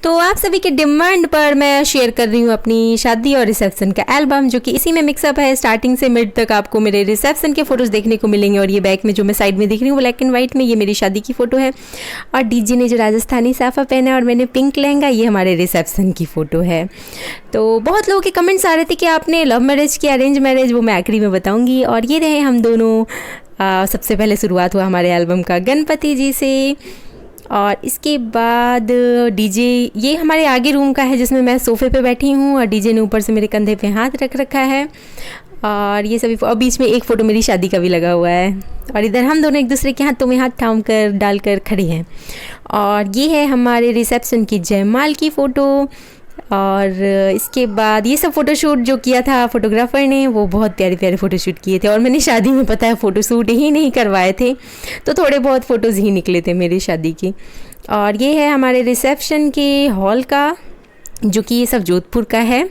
तो आप सभी के डिमांड पर मैं शेयर कर रही हूँ अपनी शादी और रिसेप्शन का एल्बम, जो कि इसी में मिक्सअप है। स्टार्टिंग से मिड तक आपको मेरे रिसेप्शन के फोटोज़ देखने को मिलेंगे। और ये बैक में जो मैं साइड में दिख रही हूँ ब्लैक एंड वाइट में, ये मेरी शादी की फ़ोटो है। और डीजे ने जो राजस्थानी साफ़ा पहना है और मैंने पिंक लहंगा, ये हमारे रिसेप्शन की फ़ोटो है। तो बहुत लोगों के कमेंट्स आ रहे थे कि आपने लव मैरिज की अरेंज मैरिज, वो मैं आखिरी में बताऊँगी। और ये रहे हम दोनों। सबसे पहले शुरुआत हुआ हमारे एल्बम का गणपति जी से, और इसके बाद डीजे ये हमारे आगे रूम का है जिसमें मैं सोफ़े पे बैठी हूँ और डीजे ने ऊपर से मेरे कंधे पे हाथ रख रखा है। और ये सभी, और बीच में एक फ़ोटो मेरी शादी का भी लगा हुआ है। और इधर हम दोनों एक दूसरे के हाथों में हाथ थाम कर डालकर खड़े हैं। और ये है हमारे रिसेप्शन की जयमाल की फ़ोटो। और इसके बाद ये सब फ़ोटोशूट जो किया था फोटोग्राफ़र ने, वो बहुत प्यारे प्यारे फ़ोटोशूट किए थे। और मैंने शादी में पता है फ़ोटोशूट ही नहीं करवाए थे, तो थोड़े बहुत फ़ोटोज़ ही निकले थे मेरी शादी की। और ये है हमारे रिसेप्शन के हॉल का, जो कि ये सब जोधपुर का है।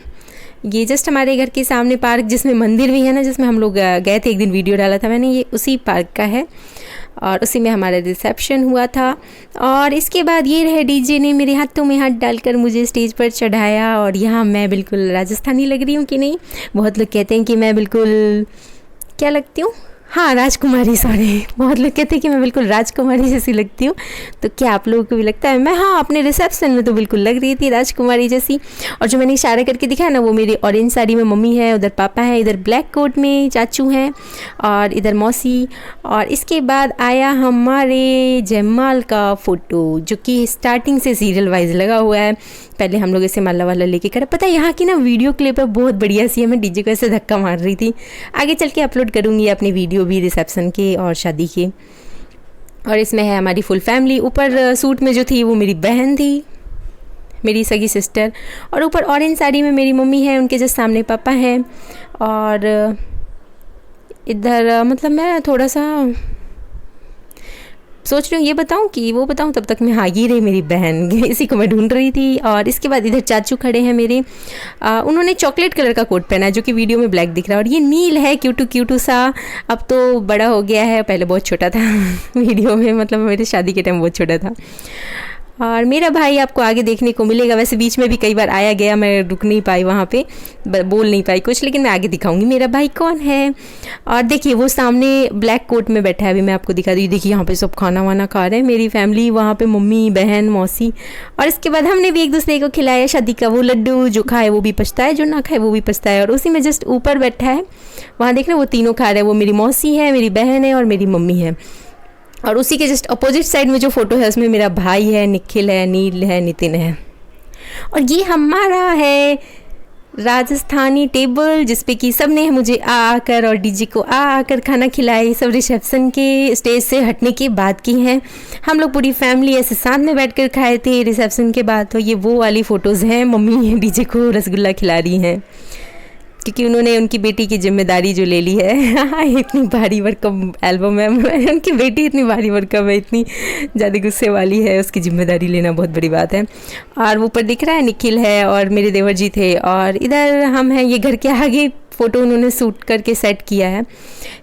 ये जस्ट हमारे घर के सामने पार्क, जिसमें मंदिर भी है ना, जिसमें हम लोग गए थे, एक दिन वीडियो डाला था मैंने, ये उसी पार्क का है। और उसी में हमारा रिसेप्शन हुआ था। और इसके बाद ये रहे डीजे ने मेरे हाथों में हाथ डालकर मुझे स्टेज पर चढ़ाया। और यहाँ मैं बिल्कुल राजस्थानी लग रही हूँ कि नहीं? बहुत लोग कहते हैं कि मैं बिल्कुल क्या लगती हूँ, हाँ राजकुमारी, सॉरी, बहुत लोग कहते हैं कि मैं बिल्कुल राजकुमारी जैसी लगती हूँ। तो क्या आप लोगों को भी लगता है? मैं हाँ अपने रिसेप्शन में तो बिल्कुल लग रही थी राजकुमारी जैसी। और जो मैंने इशारा करके दिखाया ना, वो मेरी ऑरेंज साड़ी में मम्मी है, उधर पापा है, इधर ब्लैक कोट में चाचू हैं, और इधर मौसी। और इसके बाद आया हमारे जयमाल का फ़ोटो, जो कि स्टार्टिंग से सीरियल वाइज लगा हुआ है। पहले हम लोग ऐसे माला वाला लेके करे, पता है यहाँ की ना वीडियो क्लिप है बहुत बढ़िया सी है। मैं डीजे को ऐसे धक्का मार रही थी। आगे चल के अपलोड करूँगी अपनी वीडियो भी रिसेप्शन के और शादी के। और इसमें है हमारी फुल फैमिली। ऊपर सूट में जो थी वो मेरी बहन थी, मेरी सगी सिस्टर। और ऊपर ऑरेंज साड़ी में मेरी मम्मी है, उनके जस्ट सामने पापा हैं। और इधर मतलब मैं थोड़ा सा सोच रही हूँ ये बताऊँ कि वो बताऊँ, तब तक मैं हाँ ये रही मेरी बहन, इसी को मैं ढूंढ रही थी। और इसके बाद इधर चाचू खड़े हैं मेरे। उन्होंने चॉकलेट कलर का कोट पहना है, जो कि वीडियो में ब्लैक दिख रहा है। और ये नील है, क्यूटू सा, अब तो बड़ा हो गया है, पहले बहुत छोटा था वीडियो में, मतलब मेरी शादी के टाइम बहुत छोटा था। और मेरा भाई आपको आगे देखने को मिलेगा। वैसे बीच में भी कई बार आया गया, मैं रुक नहीं पाई वहाँ पे, बोल नहीं पाई कुछ, लेकिन मैं आगे दिखाऊंगी मेरा भाई कौन है। और देखिए वो सामने ब्लैक कोट में बैठा है, अभी मैं आपको दिखा दूँ। देखिए यहाँ पे सब खाना वाना खा रहे हैं, मेरी फैमिली, वहाँ पे मम्मी, बहन, मौसी। और इसके बाद हमने भी एक दूसरे को खिलाया शादी का वो लड्डू। जो खाए वो भी पछता है, जो ना खाए वो भी पछता है। और उसी में जस्ट ऊपर बैठा है, वहाँ देख रहे वो तीनों खा रहे हैं। वो मेरी मौसी है, मेरी बहन है और मेरी मम्मी है। और उसी के जस्ट अपोजिट साइड में जो फ़ोटो है उसमें मेरा भाई है, निखिल है, नील है, नितिन है। और ये हमारा है राजस्थानी टेबल, जिसपे कि सब ने मुझे आ आकर और डीजे को आ आकर खाना खिलाया। ये सब रिसेप्शन के स्टेज से हटने के बाद की हैं। हम लोग पूरी फैमिली ऐसे साथ में बैठकर खाए थे रिसेप्शन के बाद। तो ये वो वाली फ़ोटोज़ हैं, मम्मी डीजे को रसगुल्ला खिला रही हैं, क्योंकि उन्होंने उनकी बेटी की जिम्मेदारी जो ले ली है। इतनी भारी भरकम एल्बम है, उनकी बेटी इतनी भारी भरकम है, इतनी ज़्यादा गुस्से वाली है, उसकी जिम्मेदारी लेना बहुत बड़ी बात है। और वो ऊपर दिख रहा है निखिल है और मेरे देवर जी थे। और इधर हम हैं, ये घर के आगे फ़ोटो उन्होंने शूट करके सेट किया है।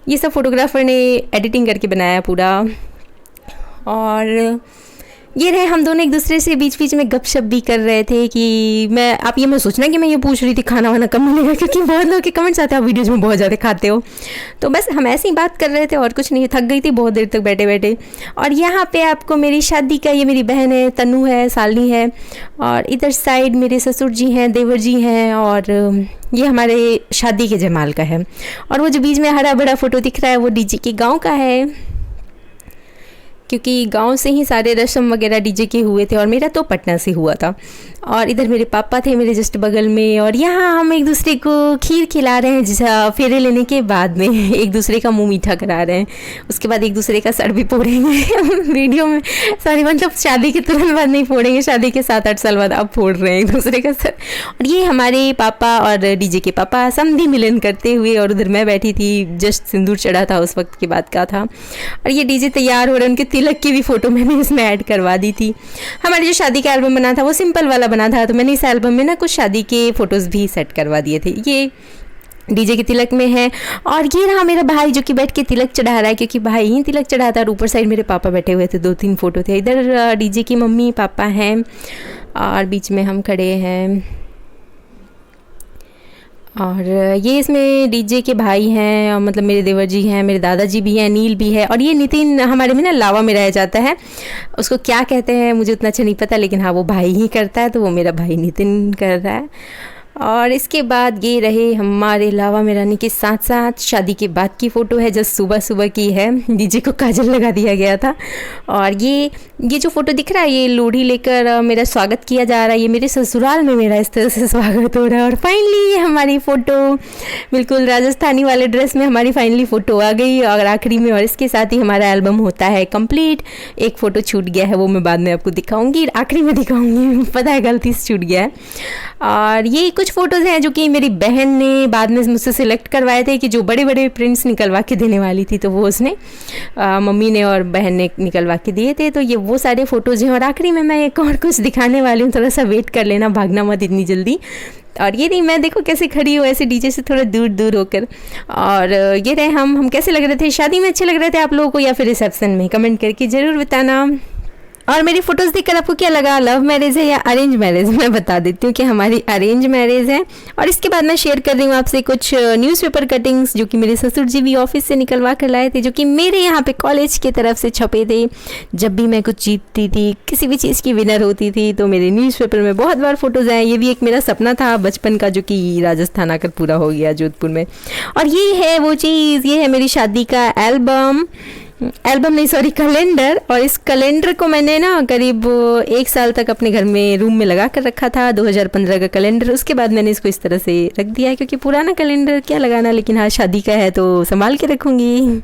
ये सब फोटोग्राफर ने एडिटिंग करके बनाया पूरा। और ये रहे हम दोनों एक दूसरे से बीच बीच में गपशप भी कर रहे थे कि आप ये मत सोचना कि मैं ये पूछ रही थी खाना वाना कम मिलेगा, क्योंकि बहुत लोग के कमेंट्स आते हैं आप वीडियोज़ में बहुत ज़्यादा खाते हो। तो बस हम ऐसे ही बात कर रहे थे और कुछ नहीं, थक गई थी बहुत देर तक बैठे बैठे। और यहाँ पे आपको मेरी शादी का, ये मेरी बहन है, तनु है, सालनी है। और इधर साइड मेरे ससुर जी हैं, देवर जी हैं। और ये हमारे शादी के जयमाल का है। और वो जो बीच में हरा भरा फ़ोटो दिख रहा है वो डीजे के गाँव का है, क्योंकि गांव से ही सारे रस्म वगैरह डीजे के हुए थे। और मेरा तो पटना से हुआ था। और इधर मेरे पापा थे मेरे जस्ट बगल में। और यहाँ हम एक दूसरे को खीर खिला रहे हैं, जैसा फेरे लेने के बाद में एक दूसरे का मुंह मीठा करा रहे हैं। उसके बाद एक दूसरे का सर भी फोड़ेंगे वीडियो में, सॉरी मतलब शादी के तुरंत बाद नहीं फोड़ेंगे, शादी के 7-8 साल बाद अब फोड़ रहे हैं एक दूसरे का सर। और ये हमारे पापा और डीजे के पापा समधी मिलन करते हुए। और उधर मैं बैठी थी, जस्ट सिंदूर चढ़ा था, उस वक्त की बात का था। और ये डीजे तैयार हो रहे हैं, उनके तिलक की भी फ़ोटो मैंने इसमें ऐड करवा दी थी। हमारे जो शादी का एल्बम बना था वो सिंपल वाला बना था, तो मैंने इस एल्बम में ना कुछ शादी के फ़ोटोज़ भी सेट करवा दिए थे। ये डीजे के तिलक में है। और ये रहा मेरा भाई जो कि बैठ के तिलक चढ़ा रहा है, क्योंकि भाई ही तिलक चढ़ाता है। और ऊपर साइड मेरे पापा बैठे हुए थे, 2-3 फ़ोटो थे। इधर डीजे की मम्मी पापा हैं और बीच में हम खड़े हैं। और ये इसमें डीजे के भाई हैं, और मतलब मेरे देवर जी हैं, मेरे दादाजी भी हैं, नील भी है। और ये नितिन हमारे में ना लावा में रह जाता है, उसको क्या कहते हैं मुझे उतना अच्छा नहीं पता, लेकिन हाँ वो भाई ही करता है, तो वो मेरा भाई नितिन कर रहा है। और इसके बाद ये रहे हमारे लावा में रहने के साथ साथ शादी के बाद की फ़ोटो है, जस्ट सुबह सुबह की है। डीजे को काजल लगा दिया गया था। और ये जो फ़ोटो दिख रहा है, ये लोढ़ी लेकर मेरा स्वागत किया जा रहा है। ये मेरे ससुराल में मेरा इस तरह से स्वागत हो रहा है। और फाइनली ये हमारी फ़ोटो बिल्कुल राजस्थानी वाले ड्रेस में हमारी फाइनली फ़ोटो आ गई और आखिरी में। और इसके साथ ही हमारा एल्बम होता है कंप्लीट। एक फ़ोटो छूट गया है, वो मैं बाद में आपको दिखाऊंगी, आखिरी में दिखाऊंगी, पता है गलती से छूट गया है। और ये कुछ फ़ोटोज़ हैं जो कि मेरी बहन ने बाद में मुझसे सिलेक्ट करवाए थे, कि जो बड़े बड़े प्रिंट्स निकलवा के देने वाली थी, तो वो उसने मम्मी ने और बहन ने निकलवा के दिए थे। तो ये वो सारे फ़ोटोज़ हैं। और आखिरी में मैं एक और कुछ दिखाने वाली हूँ, थोड़ा सा वेट कर लेना, भागना मत इतनी जल्दी। और ये नहीं, मैं देखो कैसे खड़ी हूँ ऐसे डीजे से थोड़ा दूर दूर होकर। और ये रहे हम कैसे लग रहे थे, शादी में अच्छे लग रहे थे आप लोगों को या फिर रिसेप्शन में, कमेंट करके ज़रूर बताना। और मेरी फ़ोटोज़ देखकर आपको क्या लगा, लव मैरिज है या अरेंज मैरिज? मैं बता देती हूँ कि हमारी अरेंज मैरिज है। और इसके बाद मैं शेयर कर रही हूँ आपसे कुछ न्यूज़पेपर कटिंग्स जो कि मेरे ससुर जी भी ऑफिस से निकलवा कर लाए थे, जो कि मेरे यहाँ पे कॉलेज की तरफ से छपे थे। जब भी मैं कुछ जीतती थी, किसी भी चीज़ की विनर होती थी, तो मेरे न्यूज़पेपर में बहुत बार फ़ोटोज़ आए। ये भी एक मेरा सपना था बचपन का, जो कि राजस्थान आकर पूरा हो गया, जोधपुर में। और ये है वो चीज़, ये है मेरी शादी का एल्बम नहीं सॉरी कैलेंडर। और इस कैलेंडर को मैंने ना करीब 1 साल तक अपने घर में रूम में लगा कर रखा था, 2015 का कैलेंडर। उसके बाद मैंने इसको इस तरह से रख दिया है, क्योंकि पुराना कैलेंडर क्या लगाना, लेकिन हाँ शादी का है तो संभाल के रखूँगी।